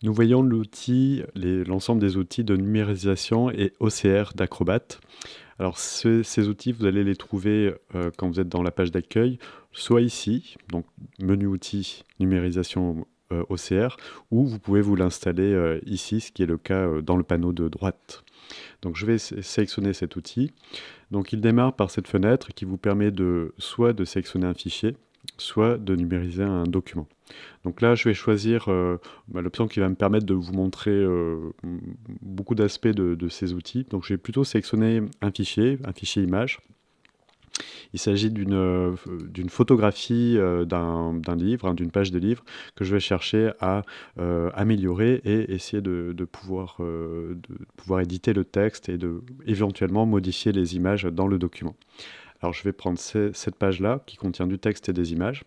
Nous voyons l'ensemble des outils de numérisation et OCR d'Acrobat. Alors ces outils, vous allez les trouver quand vous êtes dans la page d'accueil, soit ici, donc menu outils, numérisation OCR, ou vous pouvez vous l'installer ici, ce qui est le cas dans le panneau de droite. Donc je vais sélectionner cet outil. Donc il démarre par cette fenêtre qui vous permet soit de sélectionner un fichier, soit de numériser un document. Donc là, je vais choisir l'option qui va me permettre de vous montrer beaucoup d'aspects de ces outils. Donc je vais plutôt sélectionner un fichier image. Il s'agit d'une photographie d'un livre, hein, d'une page de livre, que je vais chercher à améliorer et essayer de pouvoir éditer le texte et éventuellement modifier les images dans le document. Alors je vais prendre cette page-là qui contient du texte et des images.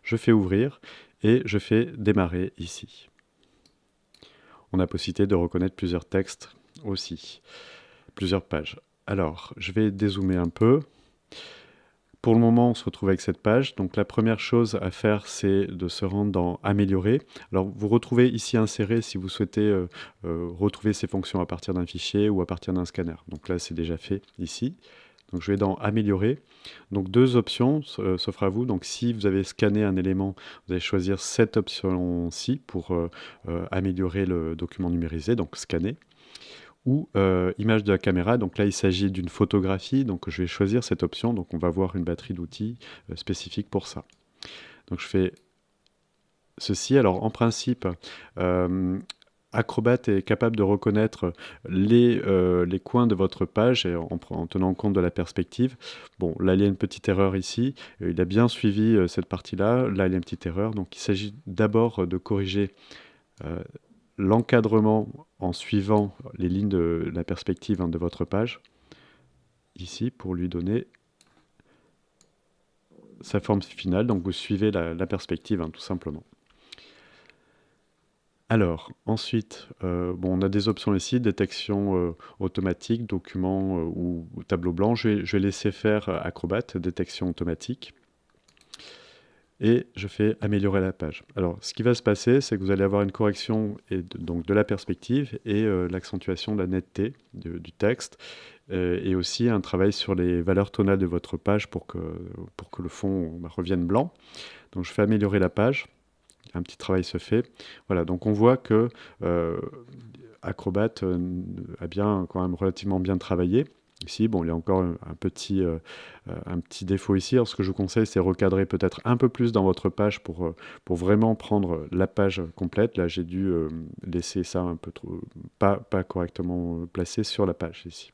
Je fais ouvrir et je fais démarrer ici. On a possibilité de reconnaître plusieurs textes aussi, plusieurs pages. Alors, je vais dézoomer un peu. Pour le moment, on se retrouve avec cette page. Donc la première chose à faire, c'est de se rendre dans Améliorer. Alors vous retrouvez ici Insérer si vous souhaitez retrouver ces fonctions à partir d'un fichier ou à partir d'un scanner. Donc là, c'est déjà fait ici. Donc je vais dans Améliorer. Donc deux options s'offrent à vous. Donc si vous avez scanné un élément, vous allez choisir cette option-ci pour améliorer le document numérisé, donc scanner. Ou image de la caméra, donc là il s'agit d'une photographie, donc je vais choisir cette option, donc on va voir une batterie d'outils spécifique pour ça. Donc je fais ceci, alors en principe, Acrobat est capable de reconnaître les coins de votre page et en tenant compte de la perspective. Bon, là il y a une petite erreur ici, il a bien suivi cette partie-là, là il y a une petite erreur, donc il s'agit d'abord de corriger l'encadrement en suivant les lignes de la perspective de votre page, ici, pour lui donner sa forme finale. Donc vous suivez la perspective, tout simplement. Alors, ensuite, on a des options ici, détection automatique, document ou tableau blanc. Je vais laisser faire Acrobat, détection automatique. Et je fais améliorer la page. Alors, ce qui va se passer, c'est que vous allez avoir une correction donc de la perspective et l'accentuation de la netteté du texte et aussi un travail sur les valeurs tonales de votre page pour que le fond revienne blanc. Donc, je fais améliorer la page. Un petit travail se fait. Voilà, donc on voit que Acrobat a bien, quand même relativement bien travaillé. Ici, bon, il y a encore un petit défaut ici. Alors, ce que je vous conseille, c'est recadrer peut-être un peu plus dans votre page pour vraiment prendre la page complète. Là, j'ai dû laisser ça un peu trop, pas correctement placé sur la page ici.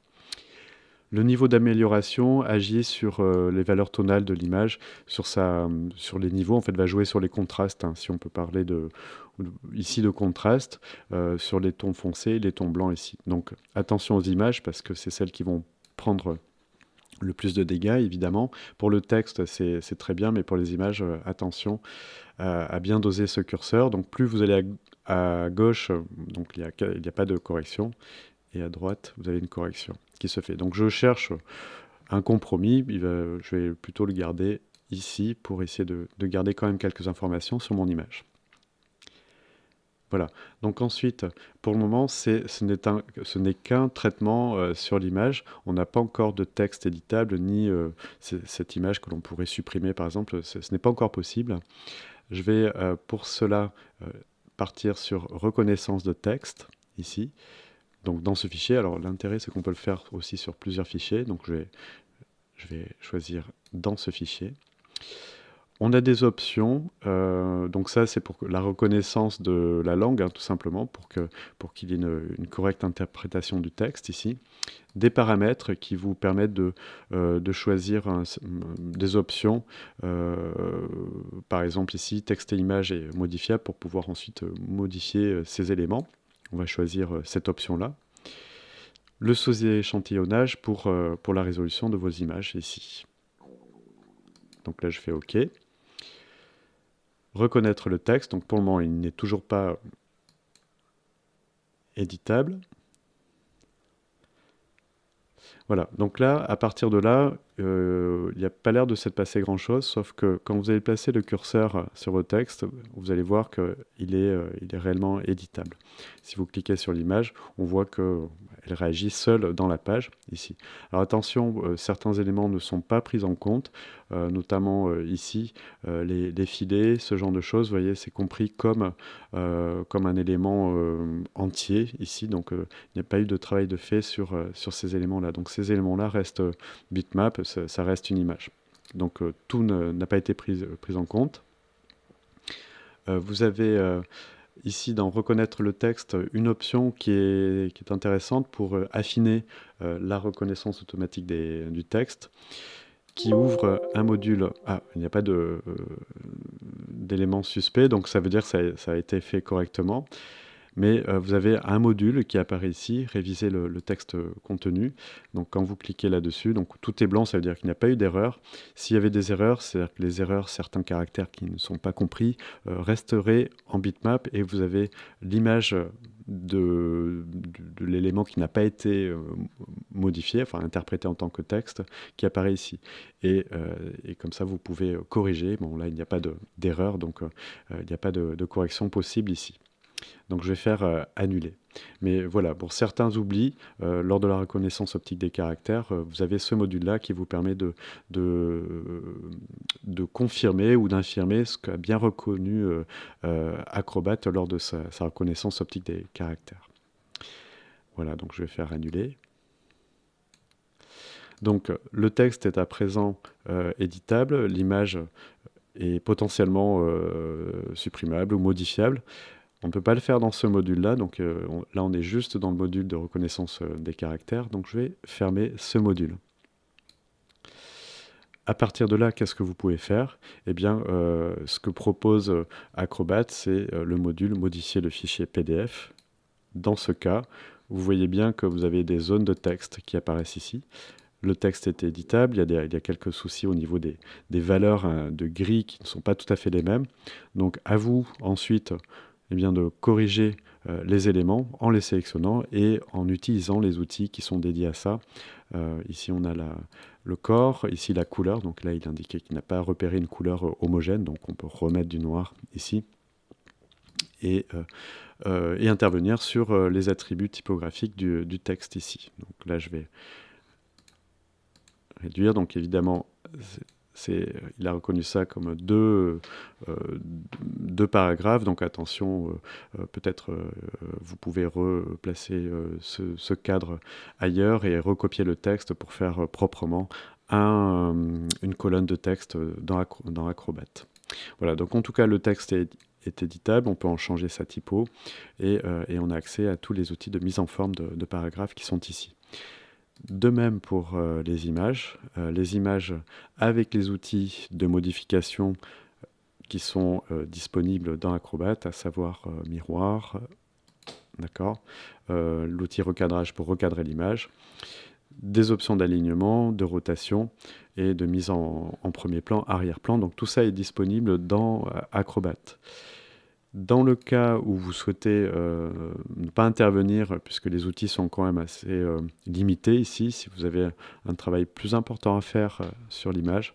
Le niveau d'amélioration agit sur les valeurs tonales de l'image, sur les niveaux, en fait, va jouer sur les contrastes, hein, si on peut parler ici de contraste, sur les tons foncés, les tons blancs ici. Donc attention aux images, parce que c'est celles qui vont prendre le plus de dégâts, évidemment. Pour le texte, c'est très bien, mais pour les images, attention à bien doser ce curseur. Donc plus vous allez à gauche, donc il n'y a pas de correction, et à droite, vous avez une correction qui se fait. Donc je cherche un compromis, je vais plutôt le garder ici pour essayer de garder quand même quelques informations sur mon image. Voilà. Donc ensuite, pour le moment, ce n'est qu'un traitement sur l'image. On n'a pas encore de texte éditable, ni cette image que l'on pourrait supprimer, par exemple. Ce n'est pas encore possible. Je vais, pour cela, partir sur reconnaissance de texte, ici. Donc dans ce fichier, alors l'intérêt c'est qu'on peut le faire aussi sur plusieurs fichiers, donc je vais choisir dans ce fichier. On a des options, donc ça c'est pour la reconnaissance de la langue, tout simplement, pour qu'il y ait une correcte interprétation du texte ici. Des paramètres qui vous permettent de choisir des options, par exemple ici texte et image est modifiable pour pouvoir ensuite modifier ces éléments. On va choisir cette option-là. Le sous-échantillonnage pour la résolution de vos images ici. Donc là, je fais OK. Reconnaître le texte. Donc pour le moment, il n'est toujours pas éditable. Voilà. Donc là, à partir de là, il n'y a pas l'air de s'être passé grand-chose, sauf que quand vous allez placer le curseur sur votre texte, vous allez voir qu'il est réellement éditable. Si vous cliquez sur l'image, on voit qu'elle réagit seule dans la page, ici. Alors attention, certains éléments ne sont pas pris en compte, notamment ici, les filets, ce genre de choses, vous voyez, c'est compris comme un élément entier, ici, donc il n'y a pas eu de travail de fait sur ces éléments-là. Donc ces éléments-là restent bitmap, ça reste une image. Donc tout n'a pas été pris en compte. Vous avez ici dans reconnaître le texte une option qui est intéressante pour affiner la reconnaissance automatique du texte, qui ouvre un module. Ah, il n'y a pas d'éléments suspects, donc ça veut dire que ça a été fait correctement. Mais vous avez un module qui apparaît ici, réviser le texte contenu. Donc quand vous cliquez là-dessus, donc tout est blanc, ça veut dire qu'il n'y a pas eu d'erreur. S'il y avait des erreurs, c'est-à-dire que les erreurs, certains caractères qui ne sont pas compris, resteraient en bitmap et vous avez l'image de l'élément qui n'a pas été modifié, enfin interprété en tant que texte, qui apparaît ici. Et comme ça, vous pouvez corriger. Bon, là, il n'y a pas d'erreur, donc il n'y a pas de correction possible ici. Donc je vais faire annuler. Mais voilà, pour certains oublis, lors de la reconnaissance optique des caractères, vous avez ce module-là qui vous permet de confirmer ou d'infirmer ce qu'a bien reconnu Acrobat lors de sa reconnaissance optique des caractères. Voilà, donc je vais faire annuler. Donc le texte est à présent éditable, l'image est potentiellement supprimable ou modifiable. On ne peut pas le faire dans ce module-là, donc là on est juste dans le module de reconnaissance des caractères, donc je vais fermer ce module. À partir de là, qu'est-ce que vous pouvez faire? Eh bien, ce que propose Acrobat, c'est le module modifier le fichier PDF. Dans ce cas, vous voyez bien que vous avez des zones de texte qui apparaissent ici. Le texte est éditable, il y a quelques soucis au niveau des valeurs de gris qui ne sont pas tout à fait les mêmes. Donc à vous ensuite de corriger les éléments en les sélectionnant et en utilisant les outils qui sont dédiés à ça. Ici on a le corps, ici la couleur, donc là il indiquait qu'il n'a pas repéré une couleur homogène, donc on peut remettre du noir ici. Et intervenir sur les attributs typographiques du texte ici. Donc là je vais réduire, donc évidemment il a reconnu ça comme deux paragraphes, donc attention, peut-être vous pouvez replacer ce cadre ailleurs et recopier le texte pour faire proprement une colonne de texte dans Acrobat. Voilà, donc en tout cas le texte est éditable, on peut en changer sa typo et on a accès à tous les outils de mise en forme de paragraphes qui sont ici. De même pour les images avec les outils de modification qui sont disponibles dans Acrobat, à savoir miroir, d'accord, l'outil recadrage pour recadrer l'image, des options d'alignement, de rotation et de mise en premier plan, arrière-plan. Donc tout ça est disponible dans Acrobat. Dans le cas où vous souhaitez ne pas intervenir, puisque les outils sont quand même assez limités ici, si vous avez un travail plus important à faire sur l'image,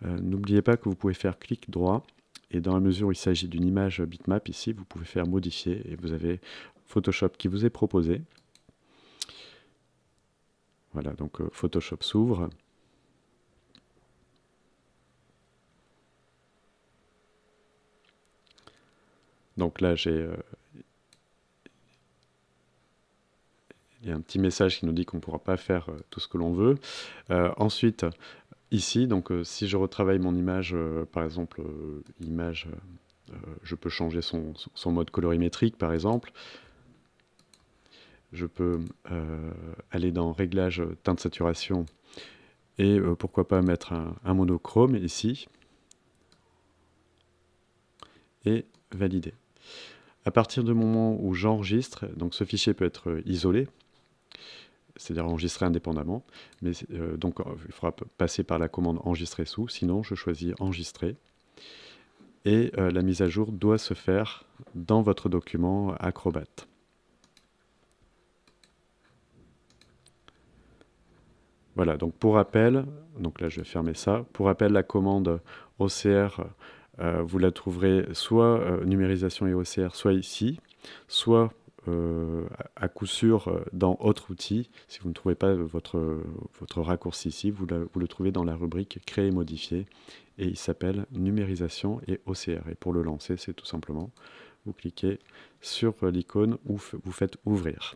n'oubliez pas que vous pouvez faire clic droit, et dans la mesure où il s'agit d'une image bitmap ici, vous pouvez faire modifier, et vous avez Photoshop qui vous est proposé. Voilà, donc Photoshop s'ouvre. Donc là, il y a un petit message qui nous dit qu'on ne pourra pas faire tout ce que l'on veut. Ensuite, ici, donc si je retravaille mon image, par exemple, je peux changer son mode colorimétrique, par exemple. Je peux aller dans Réglages, teinte saturation, et pourquoi pas mettre un monochrome ici, et valider. À partir du moment où j'enregistre, donc ce fichier peut être isolé, c'est-à-dire enregistrer indépendamment, mais donc il faudra passer par la commande enregistrer sous, sinon je choisis enregistrer, et la mise à jour doit se faire dans votre document Acrobat. Voilà, donc pour rappel, donc là je vais fermer ça. Pour rappel, la commande OCR, vous la trouverez soit numérisation et OCR, soit ici, soit à coup sûr dans autre outil. Si vous ne trouvez pas votre raccourci ici, vous le trouvez dans la rubrique créer et modifier, et il s'appelle numérisation et OCR. Et pour le lancer, c'est tout simplement, vous cliquez sur l'icône où vous faites ouvrir.